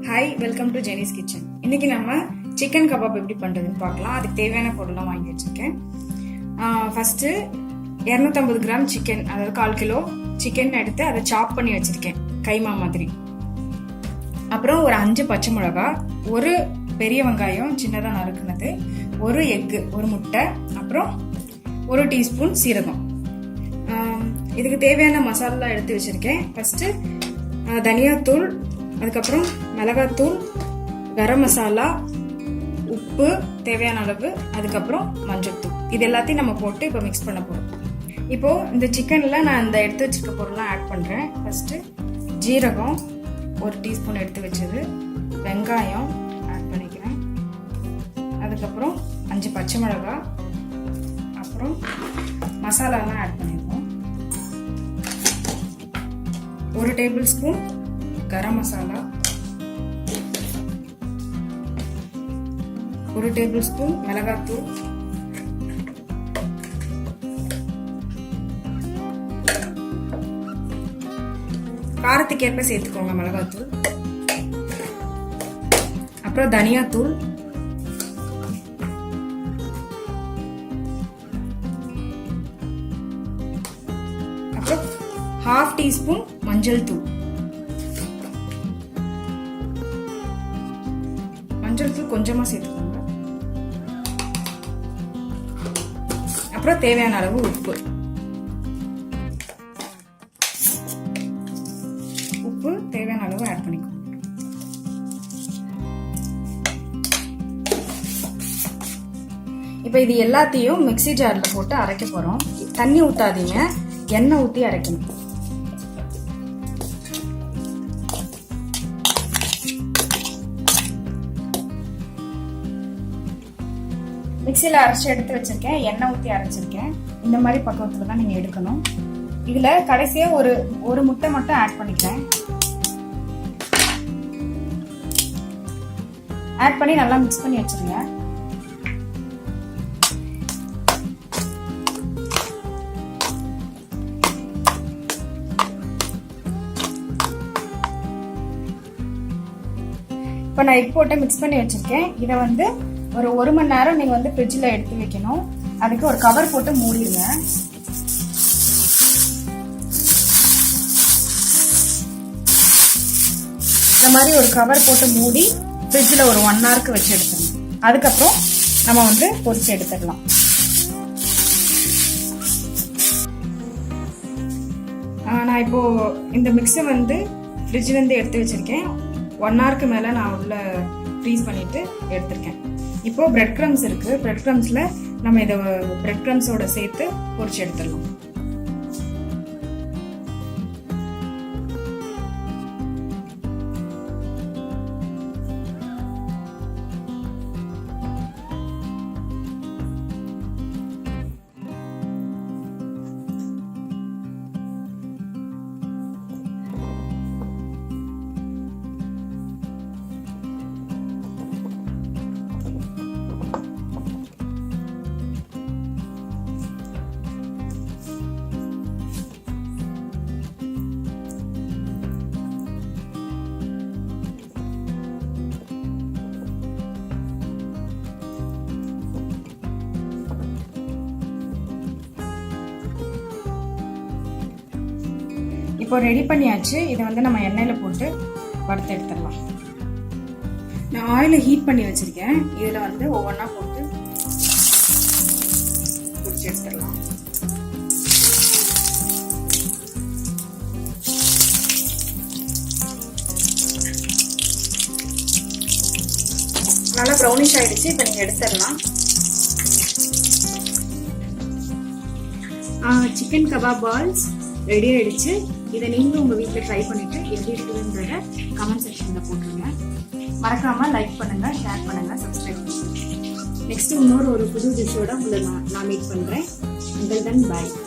Hi, welcome to Jeni's kitchen. இன்னைக்கு நம்ம chicken kebab எப்படி பண்றதுன்னு பார்க்கலாம். அதுக்கு தேவையான பொருள்லாம் வாங்கி வச்சிருக்கேன். ஃபர்ஸ்ட் 250 கிராம் சிக்கன், அதாவது 1/4 கிலோ சிக்கன் எடுத்து அதை சாப் பண்ணி வச்சிருக்கேன் கைமா மாதிரி. அப்புறம் ஒரு 5 பச்சை மிளகா, ஒரு பெரிய வெங்காயம் சின்னதாக நறுக்குனது, ஒரு எக்கு, ஒரு முட்டை, அப்புறம் 1 டீஸ்பூன் சீரகம். இதுக்கு தேவையான மசாலா எடுத்து வச்சிருக்கேன். ஃபர்ஸ்ட் தனியாத்தூள், அதுக்கப்புறம் மிளகாத்தூள், கரம் மசாலா, உப்பு தேவையான அளவு, அதுக்கப்புறம் மஞ்சள் தூள். இது எல்லாத்தையும் நம்ம போட்டு இப்போ மிக்ஸ் பண்ண போறோம். இப்போ இந்த சிக்கன்ல நான் இந்த எடுத்து வச்சிருக்க பொருள்லாம் ஆட் பண்றேன். ஃபர்ஸ்ட் ஜீரகம் 1 டீஸ்பூன் எடுத்து வச்சது, வெங்காயம் ஆட் பண்ணிக்கிறேன், அதுக்கப்புறம் 5 பச்சை மிளகாய், அப்புறம் மசாலாலாம் ஆட் பண்ணிடுவோம். 1 table spoon garam masala, 1 table spoon மிளகாத்தூள், காரத்துக்கு ஏற்ப சேர்த்துக்கோங்க மிளகாத்தூள், அப்புறம் தனியாத்தூள், அப்புறம் 1/2 டீஸ்பூன் மஞ்சள் தூள். மஞ்சள் தூள் கொஞ்சமா சேர்த்துக்கோங்க. அப்புறம் தேவையான அளவு உப்பு. உப்பு தேவையான அளவு ஆட் பண்ணிக்கோங்க. இப்போ இது எல்லாத்தையும் மிக்ஸி ஜார்ல போட்டு அரைக்க போறோம். தண்ணி ஊத்தாதீங்க, எண்ணெய் ஊத்தி அரைக்கணும். மிக்சியில் அரைச்சி எடுத்து வச்சிருக்கேன், எண்ணெய் ஊற்றி அரைச்சிருக்கேன். இந்த மாதிரி பக்குவத்தில் தான் நீங்கள் எடுக்கணும். இதில் கடைசியாக ஒரு முட்டை மட்டும் ஆட் பண்ணிக்கிறேன். ஆட் பண்ணி நல்லா மிக்ஸ் பண்ணி வச்சிருங்க. இப்போ நான் எக் போட்டு மிக்ஸ் பண்ணி வச்சிருக்கேன். இதை வந்து ஒரு 1 மணி நேரம் நீங்க வந்து ஃப்ரிட்ஜில் எடுத்து வைக்கணும். அதுக்கு ஒரு கவர் போட்டு மூடிடுங்க. இந்த மாதிரி ஒரு கவர் போட்டு மூடி ஃப்ரிட்ஜில் ஒரு 1 ஹவருக்கு வச்சு எடுத்துடணும். அதுக்கப்புறம் நம்ம வந்து பொரிச்சு எடுத்துடலாம். நான் இப்போ இந்த மிக்ஸை வந்து ஃப்ரிட்ஜில் இருந்து எடுத்து வச்சிருக்கேன். 1 ஹவருக்கு மேலே நான் உள்ள ஃப்ரீஸ் பண்ணிட்டு எடுத்திருக்கேன். இப்போ பிரெட் கிரம்ஸ் இருக்கு. பிரெட் கிரம்ஸ்ல நம்ம இதை பிரெட் கிரம்ஸோட சேர்த்து பொரிச்சு எடுத்துடலாம். இப்போ ரெடி பண்ணியாச்சு. இதை வந்து நம்ம எண்ணெயில போட்டு வறுத்து எடுத்துடலாம். நான் ஆயில ஹீட் பண்ணி வச்சிருக்கேன். இதுல வந்து ஒவ்வொன்றா போட்டு பொரிச்சு எடுத்துடலாம். நல்லா ப்ரௌனிஷ் ஆயிடுச்சு. இப்போ நீங்க எடுத்துடலாம். சிக்கன் கபாப் பால்ஸ் ரெடி ஆயிடுச்சு. இதை நீங்களும் உங்க வீட்டில் ட்ரை பண்ணிட்டு எப்படி இருக்குதுன்றத கமெண்ட் செக்ஷன்ல போட்டுருங்க. மறக்காம லைக் பண்ணுங்க, ஷேர் பண்ணுங்க, சப்ஸ்கிரைப் பண்ணுங்க. நெக்ஸ்ட் இன்னொரு புது டிஷ்ஷோட உங்களை நான் மீட் பண்றேன். until then bye.